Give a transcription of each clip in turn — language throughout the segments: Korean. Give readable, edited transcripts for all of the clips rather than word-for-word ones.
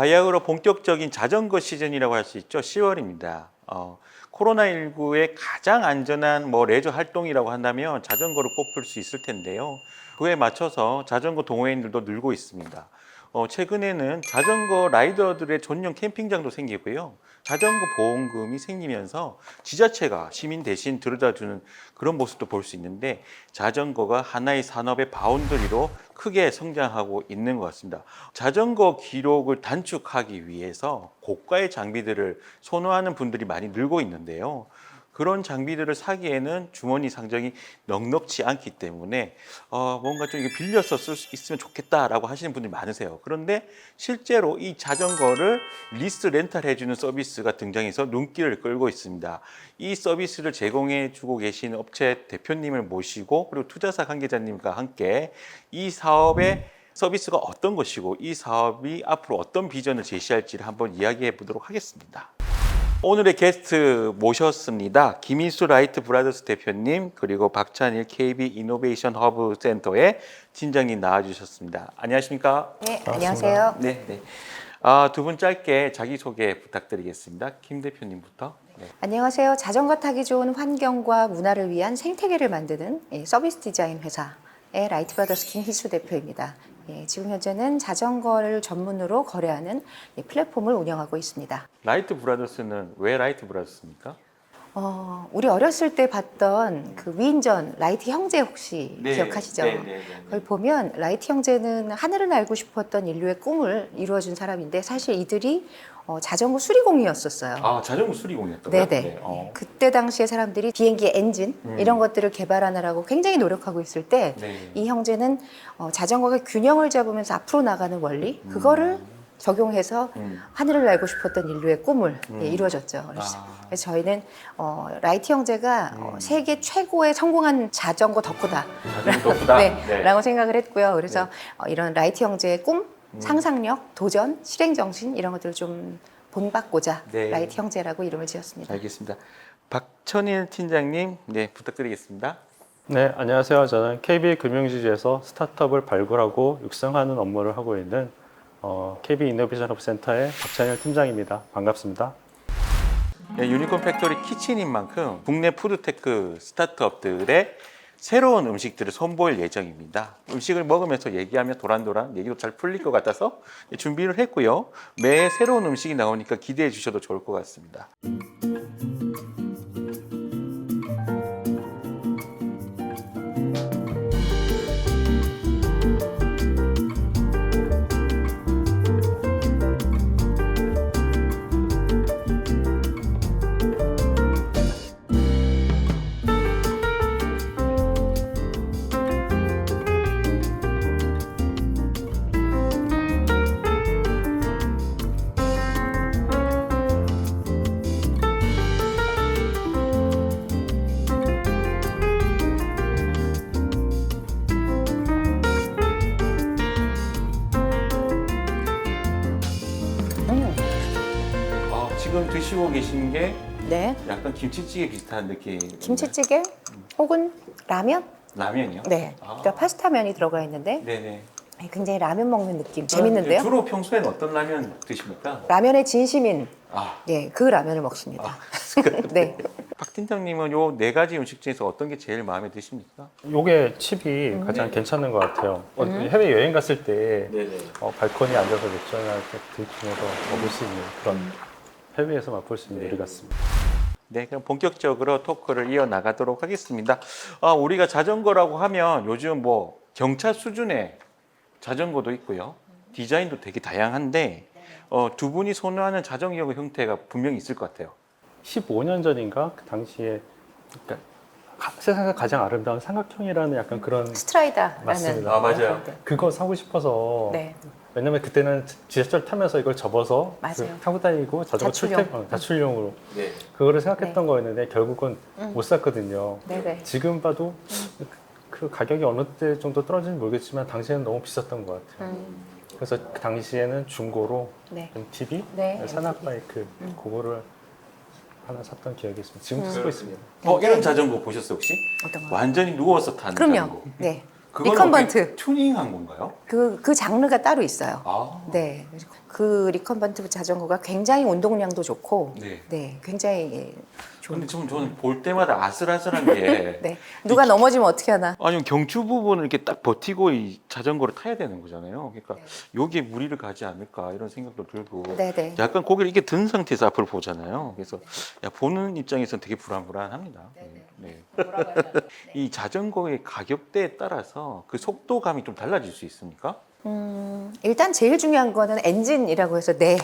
바야흐로 본격적인 자전거 시즌이라고 할 수 있죠. 10월입니다. 코로나19의 가장 안전한 레저 활동이라고 한다면 자전거를 꼽을 수 있을 텐데요. 그에 맞춰서 자전거 동호인들도 늘고 있습니다. 최근에는 자전거 라이더들의 전용 캠핑장도 생기고요. 자전거 보험금이 생기면서 지자체가 시민 대신 들여다주는 그런 모습도 볼 수 있는데 자전거가 하나의 산업의 바운더리로 크게 성장하고 있는 것 같습니다. 자전거 기록을 단축하기 위해서 고가의 장비들을 선호하는 분들이 많이 늘고 있는데요. 그런 장비들을 사기에는 주머니 상정이 넉넉지 않기 때문에 뭔가 좀 이거 빌려서 쓸 수 있으면 좋겠다라고 하시는 분들이 많으세요. 그런데 실제로 이 자전거를 리스 렌탈 해주는 서비스가 등장해서 눈길을 끌고 있습니다. 이 서비스를 제공해 주고 계신 업체 대표님을 모시고 그리고 투자사 관계자님과 함께 이 사업의 서비스가 어떤 것이고 이 사업이 앞으로 어떤 비전을 제시할지를 한번 이야기해 보도록 하겠습니다. 오늘의 게스트 모셨습니다. 김희수 라이트 브라더스 대표님 그리고 박찬일 KB 이노베이션 허브 센터의 팀장님 나와주셨습니다. 안녕하십니까? 네, 안녕하세요. 네, 네. 두 분 짧게 자기소개 부탁드리겠습니다. 김 대표님부터. 네. 안녕하세요. 자전거 타기 좋은 환경과 문화를 위한 생태계를 만드는 서비스 디자인 회사의 라이트 브라더스 김희수 대표입니다. 지금 현재는 자전거를 전문으로 거래하는 플랫폼을 운영하고 있습니다. 라이트 브라더스는 왜 라이트 브라더스입니까? 우리 어렸을 때 봤던 그 위인전 라이트 형제 혹시 네, 기억하시죠? 네. 그걸 보면 라이트 형제는 하늘을 날고 싶었던 인류의 꿈을 이루어준 사람인데 사실 이들이 자전거 수리공이었었어요. 자전거 수리공이었다고요? 네네. 네. 그때 당시에 사람들이 비행기 엔진 이런 것들을 개발하느라고 굉장히 노력하고 있을 때 이 형제는 자전거가 균형을 잡으면서 앞으로 나가는 원리 그거를 적용해서 하늘을 날고 싶었던 인류의 꿈을 이루어졌죠. 그래서 저희는 라이트 형제가 세계 최고의 성공한 자전거 덕후다. 자전거 덕후다? 네, 라고 생각을 했고요. 그래서 이런 라이트 형제의 꿈, 상상력, 도전, 실행정신 이런 것들을 좀 본받고자 라이트 형제라고 이름을 지었습니다. 알겠습니다. 박천일 팀장님 부탁드리겠습니다. 네, 안녕하세요. 저는 KB금융지주에서 스타트업을 발굴하고 육성하는 업무를 하고 있는 KB 이노베이션 허브 센터의 박찬일 팀장입니다. 반갑습니다. 유니콘 팩토리 키친인 만큼 국내 푸드테크 스타트업들의 새로운 음식들을 선보일 예정입니다. 음식을 먹으면서 얘기하면 도란도란 얘기도 잘 풀릴 것 같아서 준비를 했고요. 매 새로운 음식이 나오니까 기대해 주셔도 좋을 것 같습니다. 지금 드시고 계신 게 네, 약간 김치찌개 비슷한 느낌. 김치찌개 혹은 라면? 라면이요? 네, 그러니까 파스타면이 들어가 있는데 네네. 굉장히 라면 먹는 느낌 재밌는데요? 주로 평소에는 어떤 라면 드십니까? 라면의 진심인 아, 그 라면을 먹습니다. 네. 박 팀장님은 요 네 가지 음식 중에서 어떤 게 제일 마음에 드십니까? 요게 칩이 가장 괜찮은 것 같아요. 해외 여행 갔을 때 네네. 발코니에 앉아서 맥주 하나 이렇게 들이키면서 먹을 수 있는 그런 해외에서 맛볼 수 있는 요리 같습니다. 네, 그럼 본격적으로 토크를 이어나가도록 하겠습니다. 우리가 자전거라고 하면 요즘 경차 수준의 자전거도 있고요. 디자인도 되게 다양한데 두 분이 선호하는 자전거 형태가 분명히 있을 것 같아요. 15년 전인가 그 당시에 그러니까 세상에서 가장 아름다운 삼각형이라는 약간 그런 스트라이다라는 맞습니다. 맞아요. 그거 사고 싶어서 네. 왜냐면 그때는 지하철 타면서 이걸 접어서 맞아요. 타고 다니고 자전거 자출용으로 네. 그거를 생각했던 거였는데 결국은 못 샀거든요. 네네. 지금 봐도 그 가격이 어느 때 정도 떨어지는지 모르겠지만 당시에는 너무 비쌌던 것 같아요. 그래서 그 당시에는 중고로 네. MTB, 네. 산악바이크 그거를 하나 샀던 기억이 있습니다. 지금도 쓰고 있습니다. 이런 자전거 보셨어요 혹시? 어떤 거? 완전히 누워서 타는 그럼요. 자전거. 네. 그건 리컨번트. 어떻게 튜닝한 건가요? 그 장르가 따로 있어요. 아, 네. 그 리컨번트 자전거가 굉장히 운동량도 좋고, 네. 네, 굉장히 좋은. 근데 저는 볼 때마다 아슬아슬한 게 네. 누가 넘어지면 어떻게 하나? 아니 경추 부분을 이렇게 딱 버티고 이 자전거를 타야 되는 거잖아요. 그러니까 네. 여기에 무리를 가지 않을까 이런 생각도 들고 네네. 약간 고개를 이렇게 든 상태에서 앞을 보잖아요. 그래서 야, 보는 입장에서는 되게 불안합니다. 네네. 네. 뭐라고 하면? 이 자전거의 가격대에 따라서 그 속도감이 좀 달라질 수 있습니까? 일단 제일 중요한 거는 엔진이라고 해서 내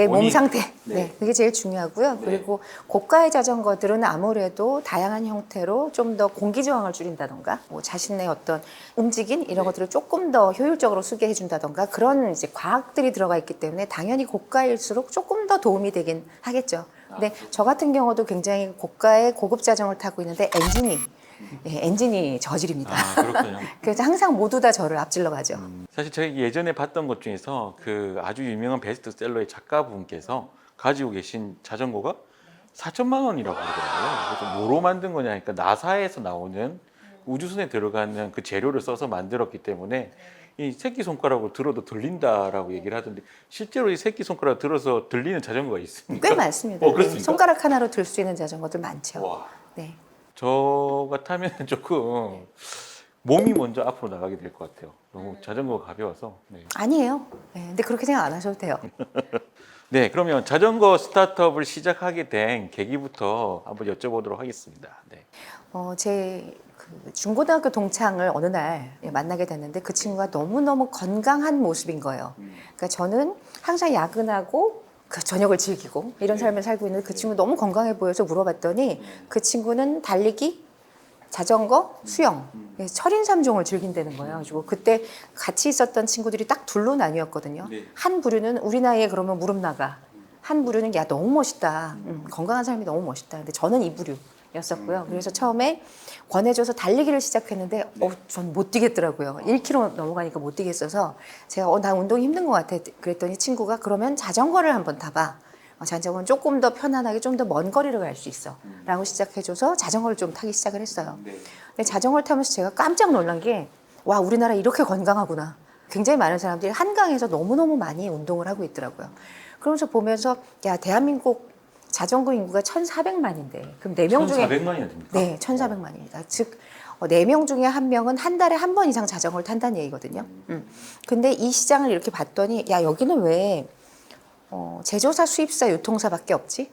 몸 원인. 상태. 네. 네, 그게 제일 중요하고요. 네. 그리고 고가의 자전거들은 아무래도 다양한 형태로 좀 더 공기 저항을 줄인다던가, 뭐 자신의 어떤 움직임 이런 네. 것들을 조금 더 효율적으로 쓰게 해준다던가 그런 이제 과학들이 들어가 있기 때문에 당연히 고가일수록 조금 더 도움이 되긴 하겠죠. 근데 저 같은 경우도 굉장히 고가의 고급 자전거를 타고 있는데 엔진이 저질입니다. 아 그렇군요. 그래서 항상 모두 다 저를 앞질러 가죠. 사실 제가 예전에 봤던 것 중에서 그 아주 유명한 베스트셀러의 작가분께서 가지고 계신 자전거가 4천만 원이라고 그러더라고요. 그래서 뭐로 만든 거냐 하니까 나사에서 나오는 우주선에 들어가는 그 재료를 써서 만들었기 때문에 이 새끼손가락으로 들어도 들린다라고 얘기를 하던데 실제로 이 새끼손가락 들어서 들리는 자전거가 있습니까? 꽤 많습니다. 그렇습니까? 네, 손가락 하나로 들 수 있는 자전거들 많죠. 와, 네. 저 같으면 조금 몸이 먼저 앞으로 나가게 될 것 같아요. 너무 자전거가 가벼워서. 네. 아니에요. 네, 근데 그렇게 생각 안 하셔도 돼요. 네, 그러면 자전거 스타트업을 시작하게 된 계기부터 한번 여쭤보도록 하겠습니다. 네. 제 중고등학교 동창을 어느 날 만나게 됐는데 그 친구가 너무너무 건강한 모습인 거예요. 그러니까 저는 항상 야근하고 그 저녁을 즐기고 이런 삶을 살고 있는데 그 친구 너무 건강해 보여서 물어봤더니 그 친구는 달리기, 자전거, 수영, 철인 3종을 즐긴다는 거예요. 그리고 그때 같이 있었던 친구들이 딱 둘로 나뉘었거든요. 네. 한 부류는 우리 나이에 그러면 무릎 나가. 한 부류는 야 너무 멋있다. 건강한 삶이 너무 멋있다. 근데 저는 이 부류였었고요. 그래서 처음에 권해줘서 달리기를 시작했는데 전 못 뛰겠더라고요. 1km 넘어가니까 못 뛰겠어서 제가 나 운동이 힘든 것 같아. 그랬더니 친구가 그러면 자전거를 한번 타봐. 자전거는 조금 더 편안하게 좀 더 먼 거리를 갈 수 있어 라고 시작해줘서 자전거를 좀 타기 시작을 했어요. 근데 자전거를 타면서 제가 깜짝 놀란 게 와 우리나라 이렇게 건강하구나. 굉장히 많은 사람들이 한강에서 너무너무 많이 운동을 하고 있더라고요. 그러면서 보면서 야 대한민국 자전거 인구가 1,400만인데 그럼 4명 중에 1,400만이나 됩니까? 네, 1,400만입니다. 즉 4명 중에 1명은 한 달에 한 번 이상 자전거를 탄다는 얘기거든요. 근데 이 시장을 이렇게 봤더니 야 여기는 왜 제조사, 수입사, 유통사밖에 없지?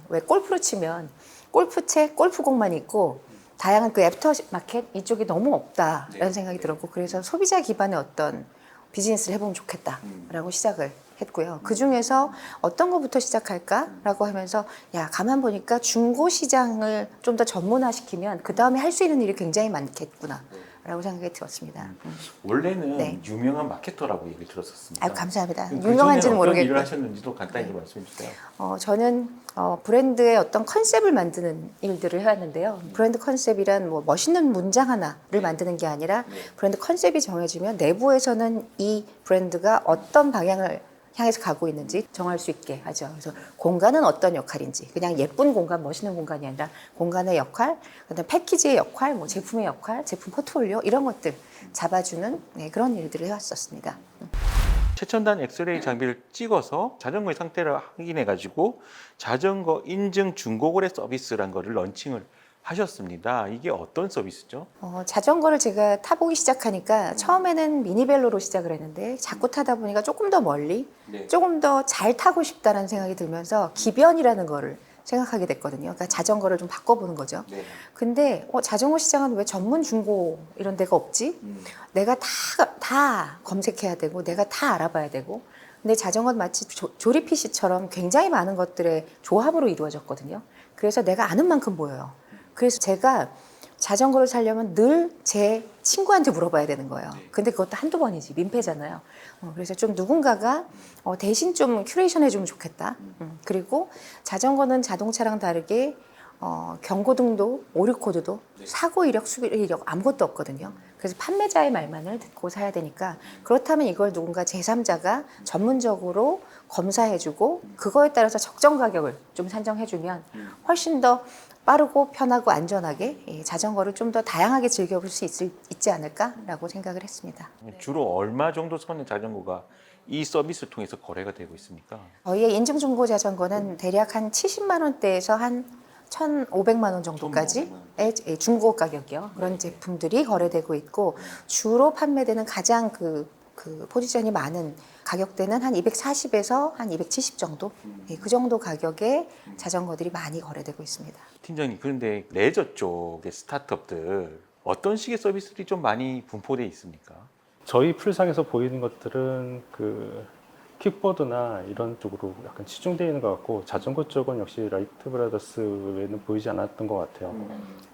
왜 골프를 치면 골프채, 골프공만 있고 다양한 그 애프터 마켓 이쪽이 너무 없다라는 생각이 들었고 그래서 소비자 기반의 어떤 비즈니스를 해보면 좋겠다라고 시작을 했고요. 그 중에서 어떤 것부터 시작할까라고 하면서 야 가만 보니까 중고 시장을 좀 더 전문화시키면 그 다음에 할 수 있는 일이 굉장히 많겠구나라고 생각이 들었습니다. 원래는 네. 유명한 마케터라고 얘기 들었었습니다. 아유 감사합니다. 그럼 유명한지는 어떤 일을 모르겠고 하셨는지도 간단히 말씀해 주세요. 저는 브랜드의 어떤 컨셉을 만드는 일들을 해왔는데요. 브랜드 컨셉이란 뭐 멋있는 문장 하나를 만드는 게 아니라 브랜드 컨셉이 정해지면 내부에서는 이 브랜드가 어떤 방향을 향해서 가고 있는지 정할 수 있게 하죠. 그래서 공간은 어떤 역할인지 그냥 예쁜 공간, 멋있는 공간이 아니라 공간의 역할, 그다음 패키지의 역할, 뭐 제품의 역할, 제품 포트폴리오 이런 것들 잡아주는 그런 일들을 해왔었습니다. 최첨단 엑스레이 장비를 찍어서 자전거의 상태를 확인해 가지고 자전거 인증 중고거래 서비스란 거를 런칭을 하셨습니다. 이게 어떤 서비스죠? 자전거를 제가 타보기 시작하니까 처음에는 미니벨로로 시작을 했는데 자꾸 타다 보니까 조금 더 멀리 조금 더 잘 타고 싶다는 생각이 들면서 기변이라는 거를 생각하게 됐거든요. 그러니까 자전거를 좀 바꿔보는 거죠. 근데 자전거 시장은 왜 전문 중고 이런 데가 없지? 내가 다 검색해야 되고 내가 다 알아봐야 되고 근데 자전거는 마치 조립 PC처럼 굉장히 많은 것들의 조합으로 이루어졌거든요. 그래서 내가 아는 만큼 보여요. 그래서 제가 자전거를 사려면 늘 제 친구한테 물어봐야 되는 거예요. 근데 그것도 한두 번이지 민폐잖아요. 그래서 좀 누군가가 대신 좀 큐레이션 해주면 좋겠다. 그리고 자전거는 자동차랑 다르게 경고등도 오류 코드도 사고 이력, 수리 이력 아무것도 없거든요. 그래서 판매자의 말만을 듣고 사야 되니까 그렇다면 이걸 누군가 제3자가 전문적으로 검사해주고 그거에 따라서 적정 가격을 좀 산정해주면 훨씬 더 빠르고 편하고 안전하게 자전거를 좀 더 다양하게 즐겨볼 수 있지 않을까라고 생각을 했습니다. 주로 얼마 정도 선의 자전거가 이 서비스를 통해서 거래가 되고 있습니까? 저희의 인증 중고 자전거는 대략 한 70만 원대에서 한 1,500만 원 정도까지의 중고 가격이요. 그런 제품들이 거래되고 있고 주로 판매되는 가장 그 포지션이 많은 가격대는 한 240에서 한 270 정도 그 정도 가격의 자전거들이 많이 거래되고 있습니다. 팀장님, 그런데 레저 쪽의 스타트업들 어떤 식의 서비스들이 좀 많이 분포되어 있습니까? 저희 풀상에서 보이는 것들은 그 킥보드나 이런 쪽으로 약간 치중되어 있는 것 같고 자전거 쪽은 역시 라이트 브라더스 외에는 보이지 않았던 것 같아요.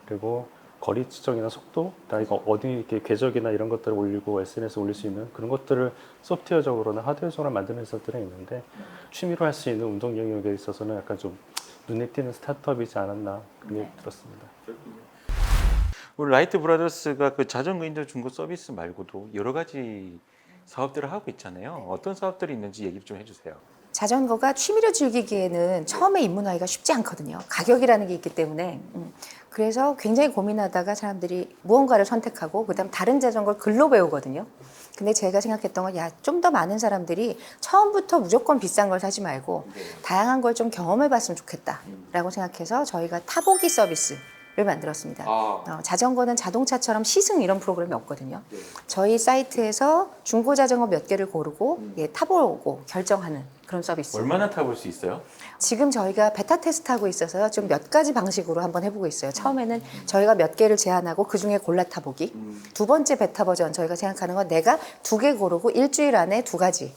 그리고 거리 측정이나 속도, 이거 어디 이렇게 궤적이나 이런 것들을 올리고 SNS에 올릴 수 있는 그런 것들을 소프트웨어적으로나 하드웨어적으로 만드는 회사들은 있는데 취미로 할 수 있는 운동 영역에 있어서는 약간 좀 눈에 띄는 스타트업이지 않았나 그런 게 들었습니다. 우리 라이트 브라더스가 그 자전거 인증 중고 서비스 말고도 여러 가지 사업들을 하고 있잖아요. 어떤 사업들이 있는지 얘기 좀 해주세요. 자전거가 취미로 즐기기에는 처음에 입문하기가 쉽지 않거든요. 가격이라는 게 있기 때문에. 그래서 굉장히 고민하다가 사람들이 무언가를 선택하고 그다음 다른 자전거를 글로 배우거든요. 근데 제가 생각했던 건 좀 더 많은 사람들이 처음부터 무조건 비싼 걸 사지 말고 다양한 걸 좀 경험해 봤으면 좋겠다라고 생각해서 저희가 타보기 서비스를 만들었습니다. 자전거는 자동차처럼 시승 이런 프로그램이 없거든요. 저희 사이트에서 중고 자전거 몇 개를 고르고 타보고 결정하는 그런 서비스. 얼마나 타볼 수 있어요? 지금 저희가 베타 테스트하고 있어서요. 좀 몇 가지 방식으로 한번 해보고 있어요. 처음에는 저희가 몇 개를 제안하고 그중에 골라 타보기. 두 번째 베타 버전 저희가 생각하는 건 내가 2개 고르고 일주일 안에 2가지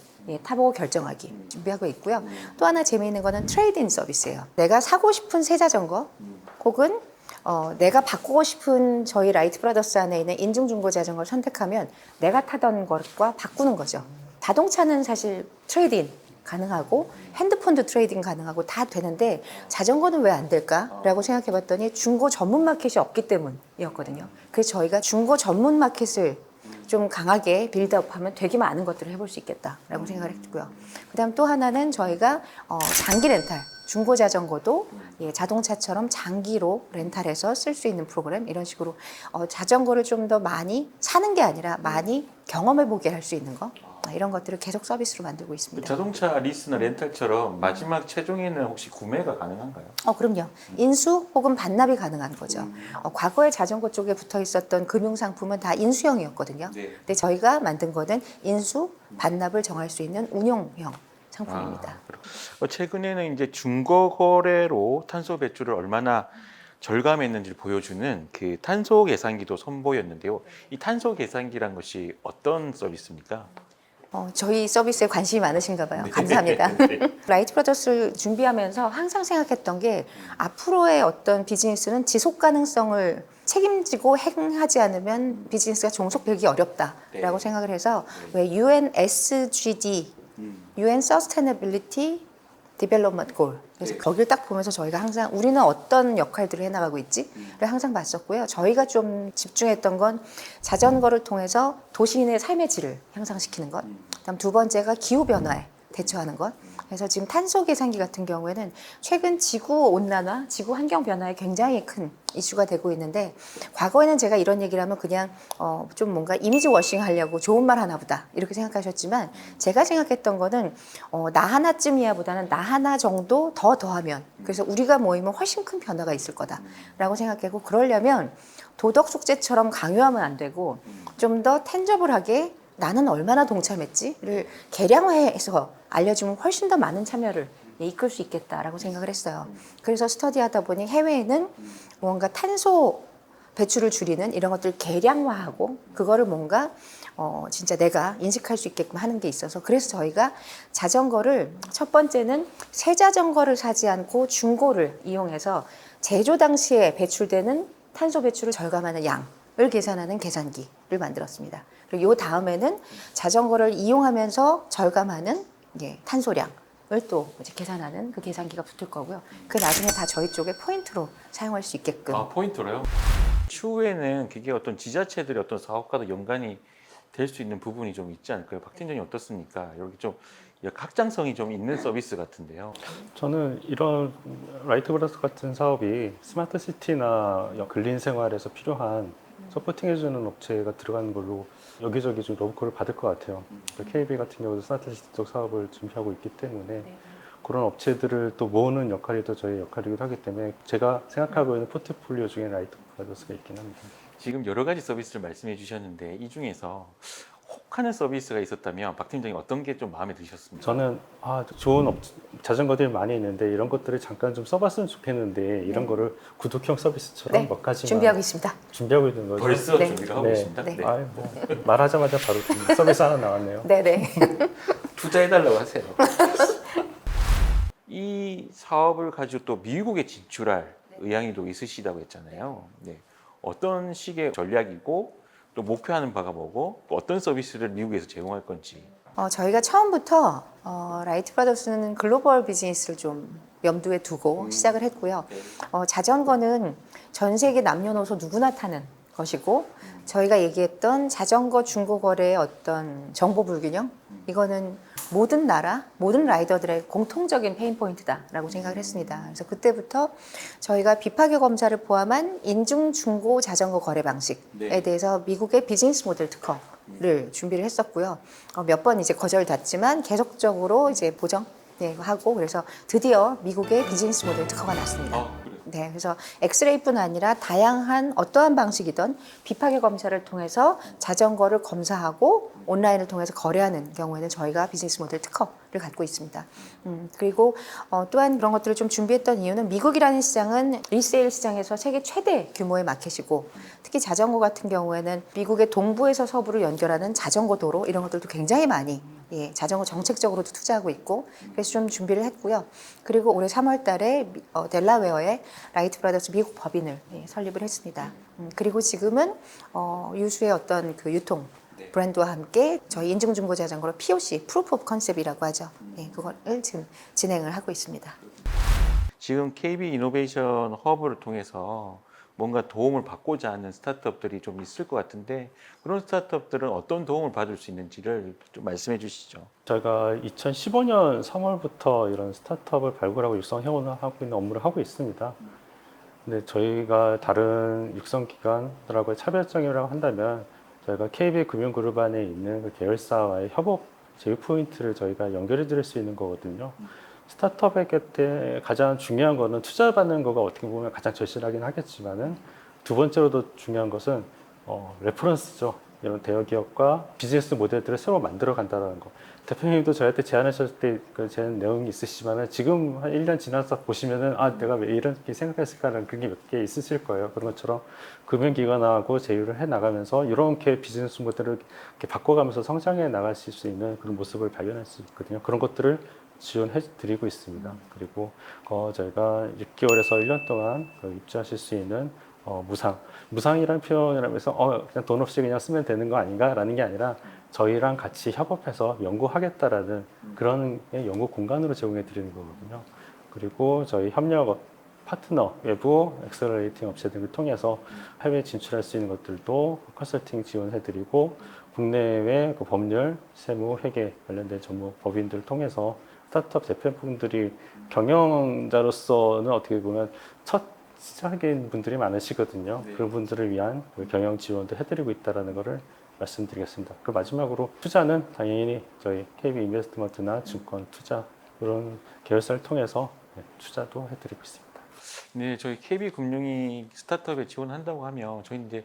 타보고 결정하기 준비하고 있고요. 또 하나 재미있는 거는 트레이드인 서비스예요. 내가 사고 싶은 새 자전거 혹은 내가 바꾸고 싶은 저희 라이트 브라더스 안에 있는 인증 중고 자전거를 선택하면 내가 타던 것과 바꾸는 거죠. 자동차는 사실 트레이드인 가능하고 핸드폰도 트레이딩 가능하고 다 되는데 자전거는 왜 안 될까라고 생각해 봤더니 중고 전문 마켓이 없기 때문이었거든요. 그래서 저희가 중고 전문 마켓을 좀 강하게 빌드업하면 되게 많은 것들을 해볼 수 있겠다라고 생각을 했고요. 그다음 또 하나는 저희가 장기 렌탈, 중고 자전거도 자동차처럼 장기로 렌탈해서 쓸 수 있는 프로그램 이런 식으로 자전거를 좀 더 많이 사는 게 아니라 많이 경험해 보게 할 수 있는 거 이런 것들을 계속 서비스로 만들고 있습니다. 자동차 리스나 렌탈처럼 마지막 최종에는 혹시 구매가 가능한가요? 그럼요. 인수 혹은 반납이 가능한 거죠. 과거에 자전거 쪽에 붙어 있었던 금융상품은 다 인수형이었거든요. 근데 저희가 만든 거는 인수, 반납을 정할 수 있는 운용형 상품입니다. 최근에는 이제 중고 거래로 탄소 배출을 얼마나 절감했는지를 보여주는 그 탄소 계산기도 선보였는데요. 이 탄소 계산기란 것이 어떤 서비스입니까? 저희 서비스에 관심이 많으신가 봐요. 감사합니다. 라이트 브라더스를 준비하면서 항상 생각했던 게 앞으로의 어떤 비즈니스는 지속 가능성을 책임지고 행하지 않으면 비즈니스가 종속되기 어렵다라고 생각을 해서 왜 UN SGD, UN Sustainability Development Goal 그래서 거기를 딱 보면서 저희가 항상 우리는 어떤 역할들을 해나가고 있지를 항상 봤었고요. 저희가 좀 집중했던 건 자전거를 통해서 도시인의 삶의 질을 향상시키는 것. 그다음 두 번째가 기후 변화에 대처하는 것. 그래서 지금 탄소 계산기 같은 경우에는 최근 지구 온난화, 지구 환경 변화에 굉장히 큰 이슈가 되고 있는데 과거에는 제가 이런 얘기를 하면 그냥 좀 뭔가 이미지 워싱 하려고 좋은 말 하나 보다 이렇게 생각하셨지만 제가 생각했던 거는 나 하나쯤이야 보다는 나 하나 정도 더 더하면 그래서 우리가 모이면 훨씬 큰 변화가 있을 거다라고 생각했고 그러려면 도덕 속죄처럼 강요하면 안 되고 좀 더 텐저블하게 나는 얼마나 동참했지를 계량화해서 알려주면 훨씬 더 많은 참여를 이끌 수 있겠다라고 생각을 했어요. 그래서 스터디하다 보니 해외에는 뭔가 탄소 배출을 줄이는 이런 것들을 계량화하고 그거를 뭔가 진짜 내가 인식할 수 있게끔 하는 게 있어서 그래서 저희가 자전거를 첫 번째는 새 자전거를 사지 않고 중고를 이용해서 제조 당시에 배출되는 탄소 배출을 절감하는 양을 계산하는 계산기를 만들었습니다. 그리고 이 다음에는 자전거를 이용하면서 절감하는 탄소량을 또 이제 계산하는 그 계산기가 붙을 거고요. 그 나중에 다 저희 쪽에 포인트로 사용할 수 있게끔. 포인트로요? 추후에는 그게 어떤 지자체들의 어떤 사업과도 연관이 될 수 있는 부분이 좀 있지 않을까요? 박 팀장님 어떻습니까? 여기 좀 확장성이 좀 있는 서비스 같은데요. 저는 이런 라이트 브라더스 같은 사업이 스마트 시티나 근린 생활에서 필요한 서포팅해주는 업체가 들어가는 걸로 여기저기 좀 러브콜을 받을 것 같아요. KB 같은 경우도 스마트 시티 쪽 사업을 준비하고 있기 때문에 그런 업체들을 또 모으는 역할이 또 저희 역할이기도 하기 때문에 제가 생각하고 있는 포트폴리오 중에 라이트 브라더스가 있긴 합니다. 지금 여러 가지 서비스를 말씀해 주셨는데 이 중에서 혹하는 서비스가 있었다면 박 팀장님 어떤 게 좀 마음에 드셨습니까? 저는 좋은 자전거들이 많이 있는데 이런 것들을 잠깐 좀 써봤으면 좋겠는데 이런 거를 구독형 서비스처럼 네, 몇 가지만 준비하고 있습니다. 준비하고 있는 거죠. 벌써 네. 준비를 하고 네. 계십니다. 네. 네. 뭐 말하자마자 바로 서비스 하나 나왔네요. 네네. 투자해달라고 하세요. 이 사업을 가지고 또 미국에 진출할 의향이 또 있으시다고 했잖아요. 네. 어떤 식의 전략이고 또 목표하는 바가 뭐고 또 어떤 서비스를 미국에서 제공할 건지. 저희가 처음부터 라이트 브라더스는 글로벌 비즈니스를 좀 염두에 두고 시작을 했고요. 자전거는 전 세계 남녀노소 누구나 타는 것이고 저희가 얘기했던 자전거 중고 거래의 어떤 정보 불균형 이거는 모든 나라, 모든 라이더들의 공통적인 페인 포인트다라고 생각을 했습니다. 그래서 그때부터 저희가 비파괴 검사를 포함한 인증 중고 자전거 거래 방식에 대해서 미국의 비즈니스 모델 특허를 준비를 했었고요. 몇 번 이제 거절됐지만 계속적으로 이제 보정하고 그래서 드디어 미국의 비즈니스 모델 특허가 났습니다. 네, 그래서 엑스레이뿐 아니라 다양한 어떠한 방식이든 비파괴 검사를 통해서 자전거를 검사하고 온라인을 통해서 거래하는 경우에는 저희가 비즈니스 모델 특허를 갖고 있습니다. 그리고 또한 그런 것들을 좀 준비했던 이유는 미국이라는 시장은 리세일 시장에서 세계 최대 규모의 마켓이고 특히 자전거 같은 경우에는 미국의 동부에서 서부를 연결하는 자전거 도로 이런 것들도 굉장히 많이 자전거 정책적으로도 투자하고 있고 그래서 좀 준비를 했고요. 그리고 올해 3월 달에 델라웨어에 라이트 브라더스 미국 법인을 설립을 했습니다. 그리고 지금은 유수의 어떤 그 유통 브랜드와 함께 저희 인증중고 자전거로 POC, Proof of Concept이라고 하죠. 그걸 지금 진행을 하고 있습니다. 지금 KB 이노베이션 허브를 통해서 뭔가 도움을 받고자 하는 스타트업들이 좀 있을 것 같은데 그런 스타트업들은 어떤 도움을 받을 수 있는지를 좀 말씀해 주시죠. 저희가 2015년 3월부터 이런 스타트업을 발굴하고 육성하고 있는 업무를 하고 있습니다. 근데 저희가 다른 육성기관들하고의 차별점이라고 한다면 저희가 KB금융그룹 안에 있는 그 계열사와의 협업 제휴 포인트를 저희가 연결해 드릴 수 있는 거거든요. 스타트업에게 가장 중요한 거는 투자받는 거가 어떻게 보면 가장 절실하긴 하겠지만은 두 번째로도 중요한 것은 레퍼런스죠. 이런 대여기업과 비즈니스 모델들을 새로 만들어 간다는 거. 대표님도 저희한테 제안하셨을 때 그 제안 내용이 있으시지만은 지금 한 1년 지나서 보시면은 내가 왜 이렇게 생각했을까라는 그게 몇 개 있으실 거예요. 그런 것처럼 금융기관하고 제휴를 해 나가면서 이렇게 비즈니스 모델을 이렇게 바꿔가면서 성장해 나가실 수 있는 그런 모습을 발견할 수 있거든요. 그런 것들을 지원해 드리고 있습니다. 그리고 저희가 6개월에서 1년 동안 입주하실 수 있는 무상이라는 표현을 하면서 그냥 돈 없이 그냥 쓰면 되는 거 아닌가라는 게 아니라 저희랑 같이 협업해서 연구하겠다라는 그런 연구 공간으로 제공해 드리는 거거든요. 그리고 저희 협력 파트너, 외부 엑셀러레이팅 업체 등을 통해서 해외 진출할 수 있는 것들도 컨설팅 지원해 드리고 국내외 그 법률, 세무, 회계 관련된 전문 법인들을 통해서 스타트업 대표분들이 경영자로서는 어떻게 보면 첫 시작인 분들이 많으시거든요. 그런 분들을 위한 경영 지원도 해드리고 있다는 것을 말씀드리겠습니다. 그 마지막으로 투자는 당연히 저희 KB 인베스트먼트나 증권 투자 그런 계열사를 통해서 투자도 해드리고 있습니다. 네, 저희 KB금융이 스타트업에 지원한다고 하면 저희 이제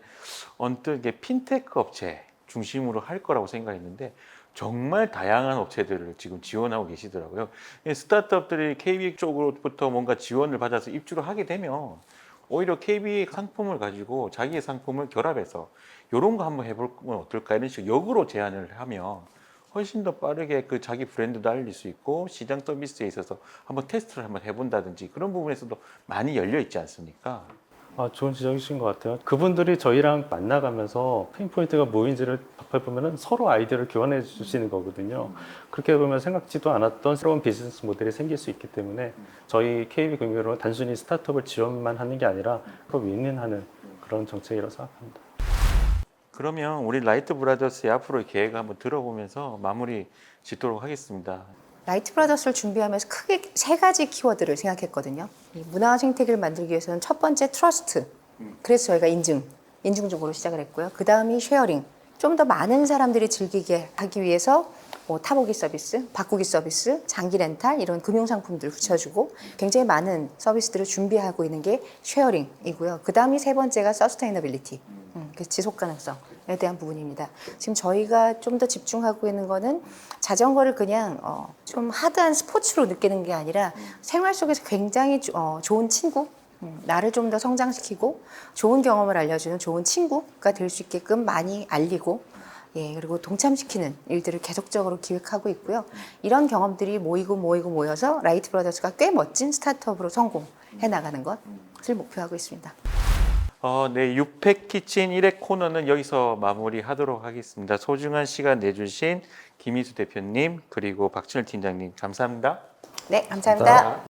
언뜻 핀테크 업체 중심으로 할 거라고 생각했는데 정말 다양한 업체들을 지금 지원하고 계시더라고요. 스타트업들이 KB 쪽으로부터 뭔가 지원을 받아서 입주를 하게 되면 오히려 KB 상품을 가지고 자기의 상품을 결합해서 이런 거 한번 해보면 어떨까 이런 식으로 역으로 제안을 하면 훨씬 더 빠르게 그 자기 브랜드도 알릴 수 있고 시장 서비스에 있어서 한번 테스트를 한번 해본다든지 그런 부분에서도 많이 열려 있지 않습니까? 좋은 지적이신 것 같아요. 그분들이 저희랑 만나가면서 페인포인트가 뭐인지를 접해보면 서로 아이디어를 교환해 주시는 거거든요. 그렇게 보면 생각지도 않았던 새로운 비즈니스 모델이 생길 수 있기 때문에 저희 KB금융으로 단순히 스타트업을 지원만 하는 게 아니라 그걸 윈윈하는 그런 정책이라고 생각합니다. 그러면 우리 라이트 브라더스의 앞으로의 계획을 한번 들어보면서 마무리 짓도록 하겠습니다. 라이트 브라더스를 준비하면서 크게 세 가지 키워드를 생각했거든요. 이 문화와 생태계를 만들기 위해서는 첫 번째 트러스트. 그래서 저희가 인증적으로 시작을 했고요. 그 다음이 쉐어링. 좀 더 많은 사람들이 즐기게 하기 위해서 뭐 타보기 서비스, 바꾸기 서비스, 장기 렌탈 이런 금융상품들을 붙여주고 굉장히 많은 서비스들을 준비하고 있는 게 쉐어링이고요. 그 다음이 세 번째가 서스테이너빌리티, 그 지속 가능성에 대한 부분입니다. 지금 저희가 좀 더 집중하고 있는 거는 자전거를 그냥 좀 하드한 스포츠로 느끼는 게 아니라 생활 속에서 굉장히 좋은 친구, 나를 좀 더 성장시키고 좋은 경험을 알려주는 좋은 친구가 될 수 있게끔 많이 알리고 그리고 동참시키는 일들을 계속적으로 기획하고 있고요. 이런 경험들이 모여서 라이트 브라더스가 꽤 멋진 스타트업으로 성공해 나가는 것을 목표하고 있습니다. 네, 유팩 키친 1회 코너는 여기서 마무리하도록 하겠습니다. 소중한 시간 내주신 김희수 대표님 그리고 박준일 팀장님 감사합니다. 네, 감사합니다.